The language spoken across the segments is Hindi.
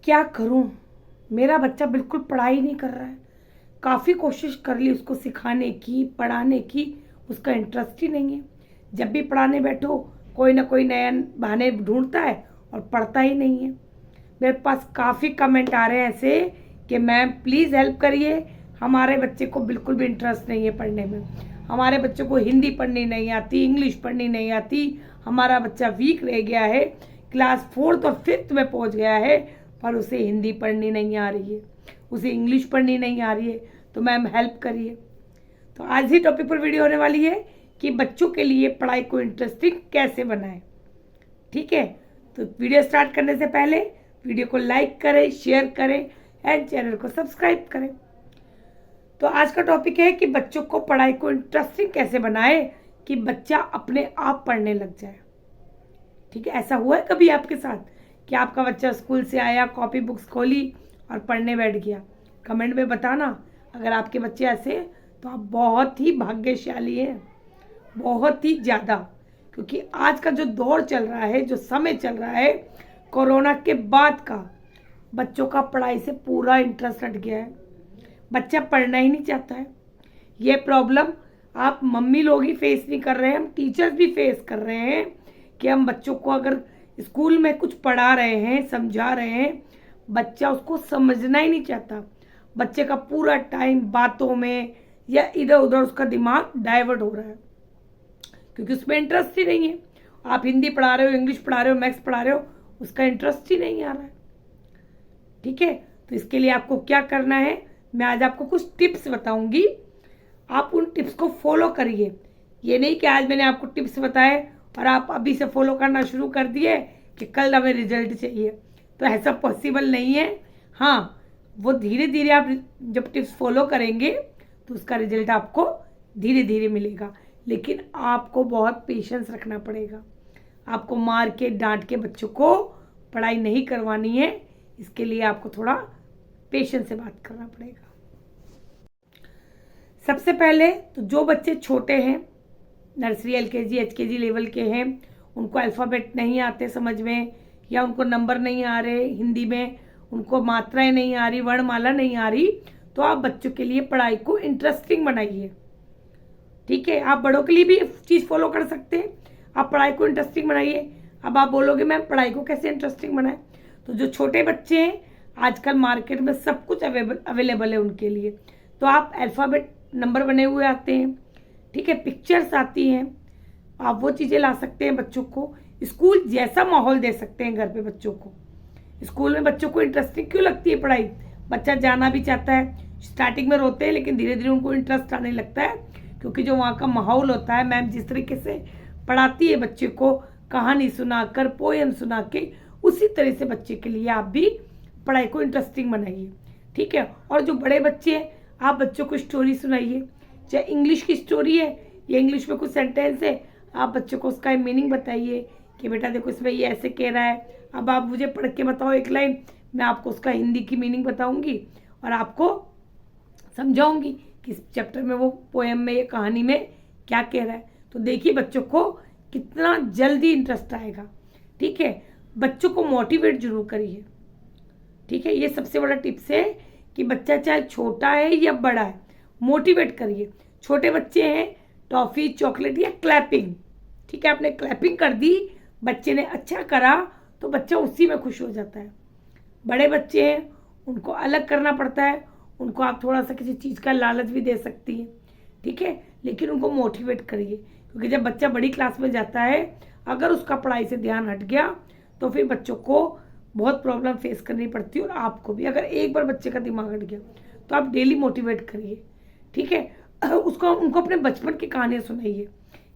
क्या करूं? मेरा बच्चा बिल्कुल पढ़ाई नहीं कर रहा है। काफ़ी कोशिश कर ली उसको सिखाने की, पढ़ाने की, उसका इंटरेस्ट ही नहीं है। जब भी पढ़ाने बैठो कोई ना कोई नया बहाने ढूंढता है और पढ़ता ही नहीं है। मेरे पास काफ़ी कमेंट आ रहे हैं ऐसे कि मैम प्लीज़ हेल्प करिए, हमारे बच्चे को बिल्कुल भी इंटरेस्ट नहीं है पढ़ने में। हमारे बच्चे को हिंदी पढ़नी नहीं आती, इंग्लिश पढ़नी नहीं आती, हमारा बच्चा वीक रह गया है, क्लास 4th और 5th में पहुंच गया है, पर उसे हिंदी पढ़नी नहीं आ रही है, उसे इंग्लिश पढ़नी नहीं आ रही है। तो मैम हेल्प करिए। तो आज ही टॉपिक पर वीडियो होने वाली है कि बच्चों के लिए पढ़ाई को इंटरेस्टिंग कैसे बनाएं। ठीक है, तो वीडियो स्टार्ट करने से पहले वीडियो को लाइक करें, शेयर करें एंड चैनल को सब्सक्राइब करें। तो आज का टॉपिक है कि बच्चों को पढ़ाई को इंटरेस्टिंग कैसे बनाए कि बच्चा अपने आप पढ़ने लग जाए। ठीक है, ऐसा हुआ है कभी आपके साथ कि आपका बच्चा स्कूल से आया, कॉपी बुक्स खोली और पढ़ने बैठ गया? कमेंट में बताना अगर आपके बच्चे ऐसे हैं तो आप बहुत ही भाग्यशाली हैं, बहुत ही ज़्यादा। क्योंकि आज का जो दौर चल रहा है, जो समय चल रहा है कोरोना के बाद का, बच्चों का पढ़ाई से पूरा इंटरेस्ट हट गया है। बच्चा पढ़ना ही नहीं चाहता है। ये प्रॉब्लम आप मम्मी लोग ही फेस नहीं कर रहे हैं, हम टीचर्स भी फेस कर रहे हैं कि हम बच्चों को अगर स्कूल में कुछ पढ़ा रहे हैं, समझा रहे हैं, बच्चा उसको समझना ही नहीं चाहता। बच्चे का पूरा टाइम बातों में या इधर उधर उसका दिमाग डाइवर्ट हो रहा है क्योंकि उसमें इंटरेस्ट ही नहीं है। आप हिंदी पढ़ा रहे हो, इंग्लिश पढ़ा रहे हो, मैथ्स पढ़ा रहे हो, उसका इंटरेस्ट ही नहीं आ रहा है। ठीक है, तो इसके लिए आपको क्या करना है, मैं आज आपको कुछ टिप्स बताऊंगी। आप उन टिप्स को फॉलो करिए। ये नहीं कि आज मैंने आपको टिप्स बताए और आप अभी से फॉलो करना शुरू कर दिए कि कल हमें रिजल्ट चाहिए, तो ऐसा पॉसिबल नहीं है। हाँ, वो धीरे धीरे आप जब टिप्स फॉलो करेंगे तो उसका रिजल्ट आपको धीरे धीरे मिलेगा, लेकिन आपको बहुत पेशेंस रखना पड़ेगा। आपको मार के डांट के बच्चों को पढ़ाई नहीं करवानी है। इसके लिए आपको थोड़ा पेशेंस से बात करना पड़ेगा। सबसे पहले तो जो बच्चे छोटे हैं, नर्सरी, एलकेजी, एचकेजी लेवल के हैं, उनको अल्फ़ाबेट नहीं आते समझ में, या उनको नंबर नहीं आ रहे हिंदी में, उनको मात्राएं नहीं आ रही, वर्णमाला नहीं आ रही, तो आप बच्चों के लिए पढ़ाई को इंटरेस्टिंग बनाइए। ठीक है, आप बड़ों के लिए भी चीज़ फॉलो कर सकते हैं। आप पढ़ाई को इंटरेस्टिंग बनाइए। अब आप बोलोगे मैम पढ़ाई को कैसे इंटरेस्टिंग बनाए? तो जो छोटे बच्चे हैं, आजकल मार्केट में सब कुछ अवेलेबल है उनके लिए। तो आप अल्फ़ाबेट नंबर बने हुए आते हैं, ठीक है, पिक्चर्स आती हैं, आप वो चीज़ें ला सकते हैं बच्चों को। स्कूल जैसा माहौल दे सकते हैं घर पे बच्चों को। स्कूल में बच्चों को इंटरेस्टिंग क्यों लगती है पढ़ाई? बच्चा जाना भी चाहता है। स्टार्टिंग में रोते हैं लेकिन धीरे धीरे उनको इंटरेस्ट आने लगता है, क्योंकि जो वहाँ का माहौल होता है, मैम जिस तरीके से पढ़ाती है बच्चे को, कहानी सुनाकर, पोएम सुना के, उसी तरह से बच्चे के लिए आप भी पढ़ाई को इंटरेस्टिंग बनाइए। ठीक है, और जो बड़े बच्चे हैं, आप बच्चों को स्टोरी सुनाइए, चाहे इंग्लिश की स्टोरी है या इंग्लिश में कुछ सेंटेंस है, आप बच्चों को उसका मीनिंग बताइए कि बेटा देखो इसमें ये ऐसे कह रहा है, अब आप मुझे पढ़ के बताओ एक लाइन, मैं आपको उसका हिंदी की मीनिंग बताऊंगी और आपको समझाऊंगी कि इस चैप्टर में, वो पोएम में, ये कहानी में क्या कह रहा है। तो देखिए बच्चों को कितना जल्दी इंटरेस्ट आएगा। ठीक है, बच्चों को मोटिवेट जरूर करिए। ठीक है, ये सबसे बड़ा टिप्स है कि बच्चा चाहे छोटा है या बड़ा है, मोटिवेट करिए। छोटे बच्चे हैं, टॉफ़ी, चॉकलेट या क्लैपिंग। ठीक है, आपने क्लैपिंग कर दी, बच्चे ने अच्छा करा तो बच्चा उसी में खुश हो जाता है। बड़े बच्चे हैं, उनको अलग करना पड़ता है, उनको आप थोड़ा सा किसी चीज़ का लालच भी दे सकती हैं। ठीक है, लेकिन उनको मोटिवेट करिए, क्योंकि जब बच्चा बड़ी क्लास में जाता है, अगर उसका पढ़ाई से ध्यान हट गया तो फिर बच्चों को बहुत प्रॉब्लम फेस करनी पड़ती है, और आपको भी। अगर एक बार बच्चे का दिमाग हट गया तो आप डेली मोटिवेट करिए। ठीक है, उसको, उनको अपने बचपन की कहानियाँ सुनाइए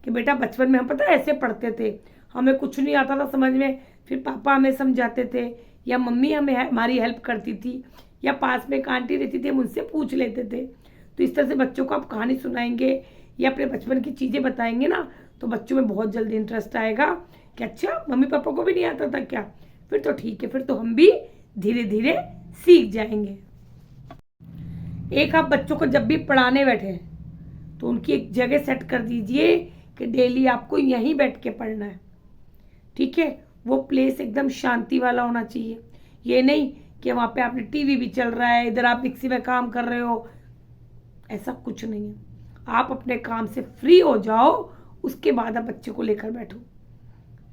कि बेटा बचपन में हम पता है ऐसे पढ़ते थे, हमें कुछ नहीं आता था समझ में, फिर पापा हमें समझाते थे या मम्मी हमें हमारी हेल्प करती थी, या पास में एक आंटी रहती थी, हम उनसे पूछ लेते थे। तो इस तरह से बच्चों को आप कहानी सुनाएंगे या अपने बचपन की चीज़ें बताएंगे ना, तो बच्चों में बहुत जल्दी इंटरेस्ट आएगा कि अच्छा मम्मी पापा को भी नहीं आता था क्या, फिर तो ठीक है, फिर तो हम भी धीरे धीरे सीख जाएंगे। एक आप बच्चों को जब भी पढ़ाने बैठे तो उनकी एक जगह सेट कर दीजिए कि डेली आपको यहीं बैठ के पढ़ना है। ठीक है, वो प्लेस एकदम शांति वाला होना चाहिए। ये नहीं कि वहाँ पे आपने टीवी भी चल रहा है, इधर आप मिक्सी में काम कर रहे हो। ऐसा कुछ नहीं है। आप अपने काम से फ्री हो जाओ, उसके बाद आप बच्चे को लेकर बैठो,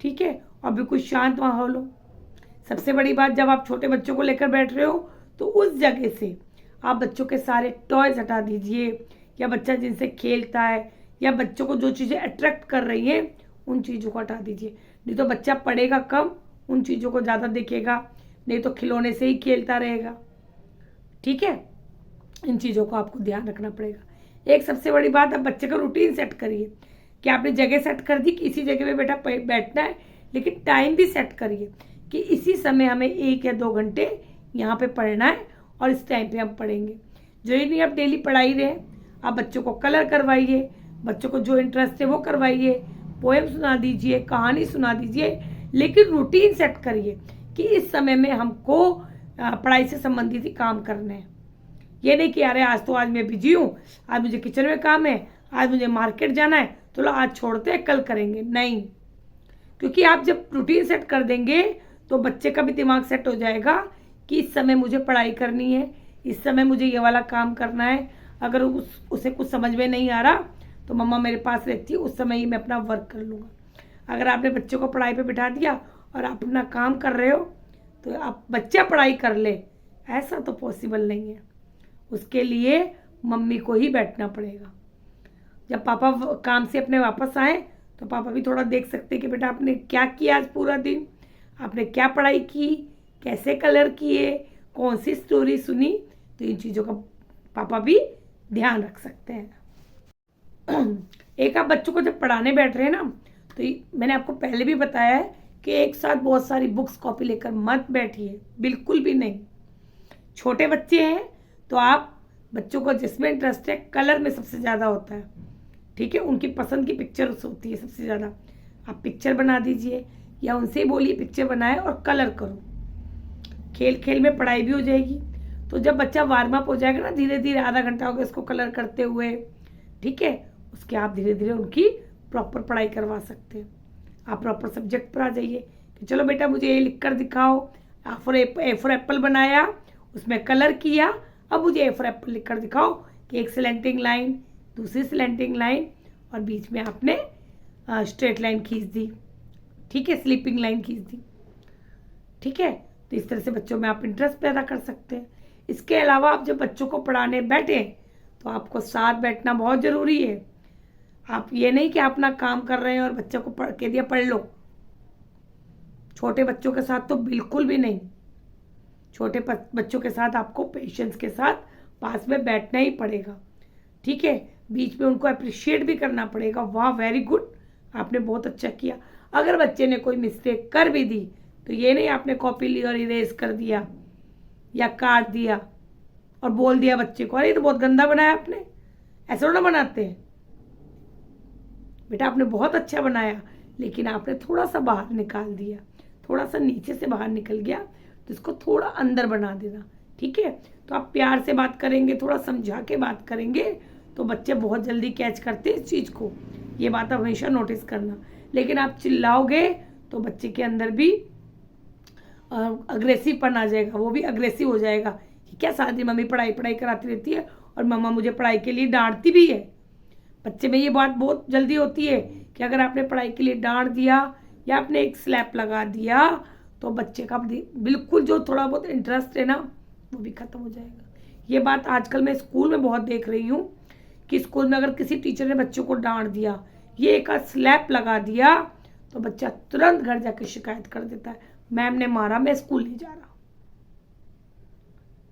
ठीक है, और बिल्कुल शांत माहौल हो। सबसे बड़ी बात, जब आप छोटे बच्चों को लेकर बैठ रहे हो तो उस जगह से आप बच्चों के सारे टॉयज हटा दीजिए, या बच्चा जिनसे खेलता है या बच्चों को जो चीज़ें अट्रैक्ट कर रही हैं उन चीज़ों को हटा दीजिए। नहीं तो बच्चा पढ़ेगा कम, उन चीज़ों को ज़्यादा देखेगा, नहीं तो खिलौने से ही खेलता रहेगा, ठीक है। इन चीज़ों को आपको ध्यान रखना पड़ेगा। एक सबसे बड़ी बात, आप बच्चे का रूटीन सेट करिए कि आपने जगह सेट कर दी कि इसी जगह पे बेटा बैठना है, लेकिन टाइम भी सेट करिए कि इसी समय हमें 1 या 2 घंटे यहाँ पे पढ़ना है और इस टाइम पे हम पढ़ेंगे। जो ही नहीं आप डेली पढ़ाई रहे, आप बच्चों को कलर करवाइए, बच्चों को जो इंटरेस्ट है वो करवाइए, पोएम सुना दीजिए, कहानी सुना दीजिए, लेकिन रूटीन सेट करिए कि इस समय में हमको पढ़ाई से संबंधित ही काम करने हैं। ये नहीं कि अरे आज मैं बिजी हूँ, आज मुझे किचन में काम है, आज मुझे मार्केट जाना है, तो लो आज छोड़ते हैं कल करेंगे, नहीं। क्योंकि आप जब रूटीन सेट कर देंगे तो बच्चे का भी दिमाग सेट हो जाएगा कि इस समय मुझे पढ़ाई करनी है, इस समय मुझे ये वाला काम करना है। अगर उसे कुछ समझ में नहीं आ रहा तो मम्मा मेरे पास रहती है, उस समय ही मैं अपना वर्क कर लूँगा। अगर आपने बच्चों को पढ़ाई पे बिठा दिया और आप अपना काम कर रहे हो तो आप बच्चा पढ़ाई कर ले, ऐसा तो पॉसिबल नहीं है। उसके लिए मम्मी को ही बैठना पड़ेगा। जब पापा काम से अपने वापस आए तो पापा भी थोड़ा देख सकते हैं कि बेटा आपने क्या किया आज पूरा दिन, आपने क्या पढ़ाई की, कैसे कलर किए, कौन सी स्टोरी सुनी। तो इन चीज़ों का पापा भी ध्यान रख सकते हैं। एक आप बच्चों को जब पढ़ाने बैठ रहे हैं ना, तो मैंने आपको पहले भी बताया है कि एक साथ बहुत सारी बुक्स कॉपी लेकर मत बैठिए, बिल्कुल भी नहीं। छोटे बच्चे हैं तो आप बच्चों को जिसमें इंटरेस्ट है, कलर में सबसे ज़्यादा होता है, ठीक है, उनकी पसंद की पिक्चर्स होती है सबसे ज़्यादा, आप पिक्चर बना दीजिए या उनसे ही बोलिए पिक्चर बनाए और कलर करो। खेल खेल में पढ़ाई भी हो जाएगी। तो जब बच्चा वार्म अप हो जाएगा ना, धीरे धीरे आधा घंटा हो गया इसको कलर करते हुए, ठीक है, उसके आप धीरे धीरे उनकी प्रॉपर पढ़ाई करवा सकते हैं। आप प्रॉपर सब्जेक्ट पर आ जाइए कि चलो बेटा मुझे ये लिख कर दिखाओ, ए फॉर एप्पल बनाया, उसमें कलर किया, अब मुझे ए फॉर एप्पल लिख कर दिखाओ कि एक स्लैंटिंग लाइन, दूसरी स्लैंटिंग लाइन, और बीच में आपने स्ट्रेट लाइन खींच दी, ठीक है, स्लीपिंग लाइन खींच दी, ठीक है। तो इस तरह से बच्चों में आप इंटरेस्ट पैदा कर सकते हैं। इसके अलावा आप जब बच्चों को पढ़ाने बैठे तो आपको साथ बैठना बहुत ज़रूरी है। आप ये नहीं कि आप अपना काम कर रहे हैं और बच्चों को पढ़ के दिया पढ़ लो। छोटे बच्चों के साथ तो बिल्कुल भी नहीं। छोटे बच्चों के साथ आपको पेशेंस के साथ पास में बैठना ही पड़ेगा, ठीक है। बीच में उनको अप्रिशिएट भी करना पड़ेगा, वाह वेरी गुड, आपने बहुत अच्छा किया। अगर बच्चे ने कोई मिस्टेक कर भी दी तो ये नहीं आपने कॉपी ली और इरेज कर दिया या काट दिया और बोल दिया बच्चे को, अरे ये तो बहुत गंदा बनाया आपने। ऐसा थोड़ा बनाते हैं। बेटा आपने बहुत अच्छा बनाया, लेकिन आपने थोड़ा सा बाहर निकाल दिया, थोड़ा सा नीचे से बाहर निकल गया, तो इसको थोड़ा अंदर बना देना, ठीक है। तो आप प्यार से बात करेंगे, थोड़ा समझा के बात करेंगे तो बच्चे बहुत जल्दी कैच करते हैं इस चीज़ को। ये बात आप हमेशा नोटिस करना। लेकिन आप चिल्लाओगे तो बच्चे के अंदर भी अग्रेसिवपन आ जाएगा, वो भी अग्रेसिव हो जाएगा कि क्या सारी मम्मी पढ़ाई पढ़ाई कराती रहती है और मम्मा मुझे पढ़ाई के लिए डांटती भी है। बच्चे में ये बात बहुत जल्दी होती है कि अगर आपने पढ़ाई के लिए डांट दिया या आपने एक स्लैप लगा दिया तो बच्चे का बिल्कुल जो थोड़ा बहुत इंटरेस्ट है ना वो भी खत्म हो जाएगा। ये बात आजकल मैं स्कूल में बहुत देख रही हूँ कि स्कूल में अगर किसी टीचर ने बच्चों को डांट दिया, ये एक स्लैप लगा दिया, तो बच्चा तुरंत घर जाके शिकायत कर देता है, मैम ने मारा, मैं स्कूल नहीं जा रहा,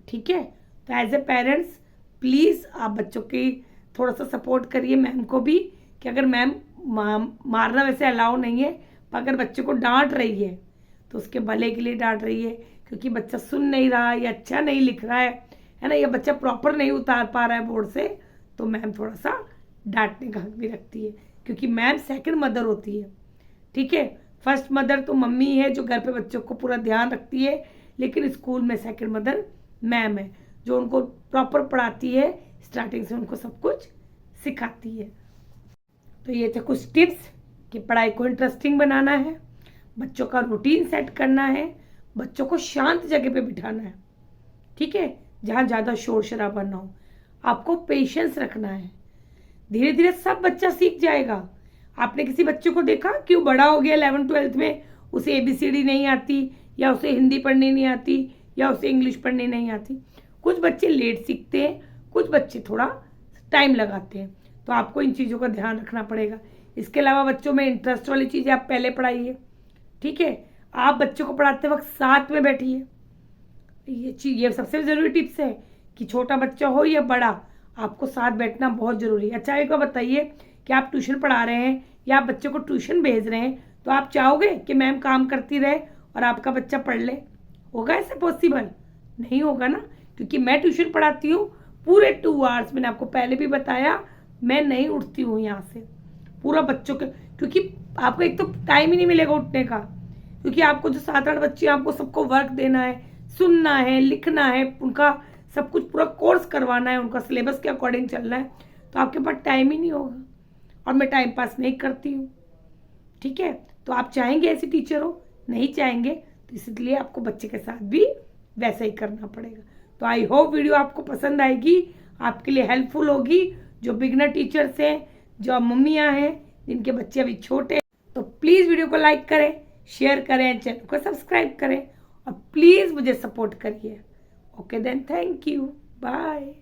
ठीक है। तो एज ए पेरेंट्स प्लीज़ आप बच्चों की थोड़ा सा सपोर्ट करिए मैम को भी कि अगर मैम मारना वैसे अलाउ नहीं है, पर अगर बच्चे को डांट रही है तो उसके भले के लिए डांट रही है, क्योंकि बच्चा सुन नहीं रहा या अच्छा नहीं लिख रहा है ना, या बच्चा प्रॉपर नहीं उतार पा रहा है बोर्ड से, तो मैम थोड़ा सा डांटने का हक भी रखती है, क्योंकि मैम सेकंड मदर होती है, ठीक है। फर्स्ट मदर तो मम्मी है जो घर पे बच्चों को पूरा ध्यान रखती है, लेकिन स्कूल में सेकंड मदर मैम है जो उनको प्रॉपर पढ़ाती है, स्टार्टिंग से उनको सब कुछ सिखाती है। तो ये थे कुछ टिप्स कि पढ़ाई को इंटरेस्टिंग बनाना है, बच्चों का रूटीन सेट करना है, बच्चों को शांत जगह पे बिठाना है, ठीक है, जहाँ ज़्यादा शोर शराबा ना हो। आपको पेशेंस रखना है, धीरे धीरे सब बच्चा सीख जाएगा। आपने किसी बच्चे को देखा कि वो बड़ा हो गया 11th-12th में, उसे ABCD नहीं आती, या उसे हिंदी पढ़नी नहीं आती, या उसे इंग्लिश पढ़नी नहीं आती। कुछ बच्चे लेट सीखते हैं, कुछ बच्चे थोड़ा टाइम लगाते हैं, तो आपको इन चीज़ों का ध्यान रखना पड़ेगा। इसके अलावा बच्चों में इंटरेस्ट वाली चीज़ें आप पहले पढ़ाइए, ठीक है। आप बच्चों को पढ़ाते वक्त साथ में बैठिए, ये सबसे ज़रूरी टिप्स है कि छोटा बच्चा हो या बड़ा, आपको साथ बैठना बहुत ज़रूरी है। अच्छा, एक बार बताइए कि आप ट्यूशन पढ़ा रहे हैं या आप बच्चे को ट्यूशन भेज रहे हैं, तो आप चाहोगे कि मैम काम करती रहे और आपका बच्चा पढ़ ले? होगा ऐसा पॉसिबल? नहीं होगा ना, क्योंकि मैं ट्यूशन पढ़ाती हूँ पूरे 2 आवर्स। मैंने आपको पहले भी बताया, मैं नहीं उठती हूँ यहाँ से पूरा बच्चों के, क्योंकि आपको एक तो टाइम ही नहीं मिलेगा उठने का, क्योंकि आपको जो 7-8 बच्चे, आपको सबको वर्क देना है, सुनना है, लिखना है, उनका सब कुछ पूरा कोर्स करवाना है, उनका सिलेबस के अकॉर्डिंग चलना है, तो आपके पास टाइम ही नहीं होगा। और मैं टाइम पास नहीं करती हूँ, ठीक है। तो आप चाहेंगे ऐसी टीचर हो? नहीं चाहेंगे, तो इसलिए आपको बच्चे के साथ भी वैसा ही करना पड़ेगा। तो आई होप वीडियो आपको पसंद आएगी, आपके लिए हेल्पफुल होगी। जो बिगनर टीचर्स हैं, जो मम्मियाँ हैं जिनके बच्चे अभी छोटे हैं, तो प्लीज़ वीडियो को लाइक करें, शेयर करें, चैनल को सब्सक्राइब करें और प्लीज़ मुझे सपोर्ट करिए। Okay then, thank you, bye.